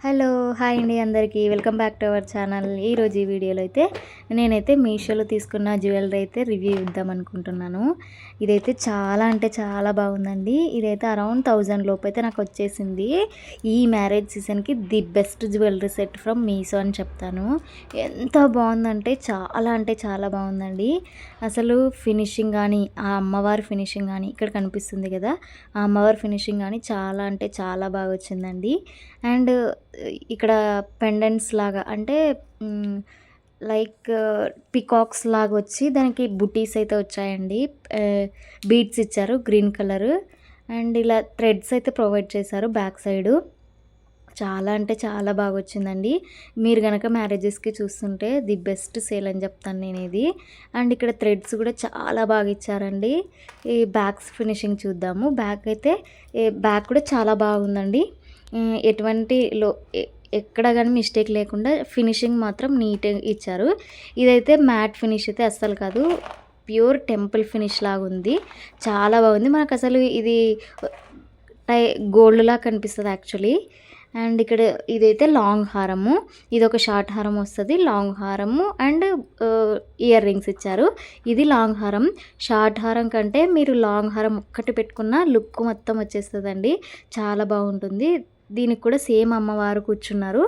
Hello hi అండి అందరికీ welcome back to our channel. ఈరోజు ఈ వీడియోలో అయితే నేనైతే మీషోలో తీసుకున్న జ్యువెలరీ అయితే రివ్యూ ఇద్దాం అనుకుంటున్నాను. ఇదైతే చాలా అంటే చాలా బాగుందండి. ఇదైతే అరౌండ్ 1000 లోపు అయితే నాకు వచ్చేసింది. ఈ మ్యారేజ్ సీజన్కి the best jewellery set from Meesho అని చెప్తాను. ఎంత బాగుందంటే చాలా బాగుందండి. అసలు ఫినిషింగ్ కానీ ఆ అమ్మవారి ఫినిషింగ్ కానీ ఇక్కడ కనిపిస్తుంది కదా, ఆ అమ్మవారి ఫినిషింగ్ కానీ చాలా అంటే చాలా బాగా వచ్చిందండి. అండ్ ఇక్కడ పెండెంట్స్ లాగా అంటే లైక్ పికాక్స్ లాగా వచ్చి దానికి బుటీస్ అయితే వచ్చాయండి. బీడ్స్ ఇచ్చారు గ్రీన్ కలర్. అండ్ ఇలా థ్రెడ్స్ అయితే ప్రొవైడ్ చేశారు బ్యాక్ సైడు. చాలా అంటే చాలా బాగా వచ్చిందండి. మీరు కనుక మ్యారేజెస్కి చూస్తుంటే ది బెస్ట్ సేల్ అని చెప్తాను నేను ఇది. అండ్ ఇక్కడ థ్రెడ్స్ కూడా చాలా బాగా ఇచ్చారండి. ఈ బ్యాక్స్ ఫినిషింగ్ చూద్దాము. బ్యాక్ అయితే బ్యాక్ కూడా చాలా బాగుందండి. ఎటువంటి ఎక్కడ కానీ మిస్టేక్ లేకుండా ఫినిషింగ్ మాత్రం నీట్గా ఇచ్చారు. ఇదైతే మ్యాట్ ఫినిష్ అయితే అస్సలు కాదు, ప్యూర్ టెంపుల్ ఫినిష్ లాగా ఉంది. చాలా బాగుంది. మనకు అసలు ఇది గోల్డ్ లా కనిపిస్తుంది యాక్చువల్లీ. అండ్ ఇక్కడ ఇదైతే లాంగ్ హారము, ఇది ఒక షార్ట్ హారం వస్తుంది, లాంగ్ హారము అండ్ ఇయర్ రింగ్స్ ఇచ్చారు. ఇది లాంగ్ హారం. షార్ట్ హారం కంటే మీరు లాంగ్ హారం ఒక్కటి పెట్టుకున్న లుక్ మొత్తం వచ్చేస్తుందండి, చాలా బాగుంటుంది. దీనికి కూడా సేమ్ అమ్మవారు కూర్చున్నారు,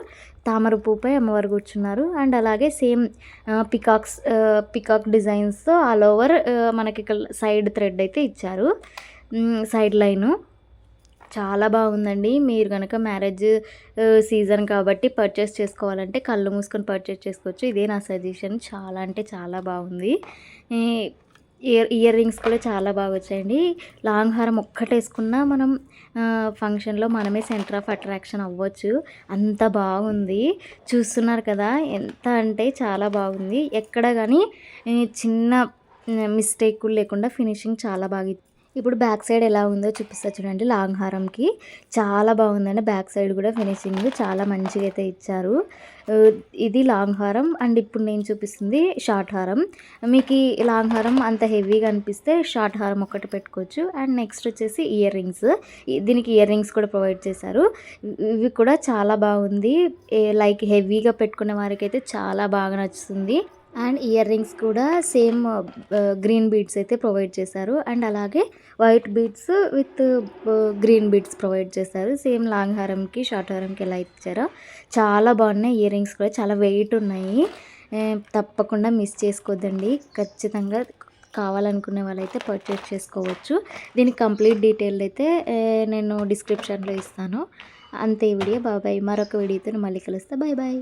తామర పువ్వుపై అమ్మవారు కూర్చున్నారు. అండ్ అలాగే సేమ్ పికాక్ డిజైన్స్తో ఆల్ ఓవర్ మనకి ఇక్కడ సైడ్ థ్రెడ్ అయితే ఇచ్చారు, సైడ్ లైను. చాలా బాగుందండి. మీరు కనుక మ్యారేజ్ సీజన్ కాబట్టి పర్చేస్ చేసుకోవాలంటే కళ్ళు మూసుకొని పర్చేస్ చేసుకోవచ్చు. ఇదే నా సజెషన్. చాలా అంటే చాలా బాగుంది. ఇయర్ రింగ్స్ కూడా చాలా బాగా వచ్చాయండి. లాంగ్ హారం ఒక్కటేసుకున్నా మనం ఫంక్షన్లో మనమే సెంటర్ ఆఫ్ అట్రాక్షన్ అవ్వచ్చు, అంత బాగుంది. చూస్తున్నారు కదా, ఎంత అంటే చాలా బాగుంది. ఎక్కడ కానీ చిన్న మిస్టేక్ లేకుండా ఫినిషింగ్ చాలా బాగా. ఇప్పుడు బ్యాక్ సైడ్ ఎలా ఉందో చూపిస్తా చూడండి. లాంగ్ హారంకి చాలా బాగుందండి. బ్యాక్ సైడ్ కూడా ఫినిషింగ్ చాలా మంచిగా అయితే ఇచ్చారు. ఇది లాంగ్ హారం. అండ్ ఇప్పుడు నేను చూపిస్తుంది షార్ట్ హారం. మీకు ఈ లాంగ్ హారం అంత హెవీగా అనిపిస్తే షార్ట్ హారం ఒకటి పెట్టుకోవచ్చు. అండ్ నెక్స్ట్ వచ్చేసి ఇయర్ రింగ్స్. దీనికి ఇయర్ రింగ్స్ కూడా ప్రొవైడ్ చేశారు. ఇవి కూడా చాలా బాగుంది. లైక్ హెవీగా పెట్టుకునే వారికి అయితే చాలా బాగా నచ్చుతుంది. అండ్ ఇయర్ రింగ్స్ కూడా సేమ్ గ్రీన్ బీడ్స్ అయితే ప్రొవైడ్ చేశారు. అండ్ అలాగే white beads with green beads provide చేశారు. సేమ్ లాంగ్ హారంకి షార్ట్ హారంకి ఎలా ఇచ్చారో చాలా బాగున్నాయి. ఇయర్ రింగ్స్ కూడా చాలా వెయిట్ ఉన్నాయి. తప్పకుండా మిస్ చేసుకోవద్దండి. ఖచ్చితంగా కావాలనుకునే వాళ్ళైతే పర్చేస్ చేసుకోవచ్చు. దీనికి కంప్లీట్ డీటెయిల్ అయితే నేను డిస్క్రిప్షన్లో ఇస్తాను. అంతే వీడియో. బాయ్. మరొక వీడియోతో మళ్ళీ కలుస్తా. బాయ్.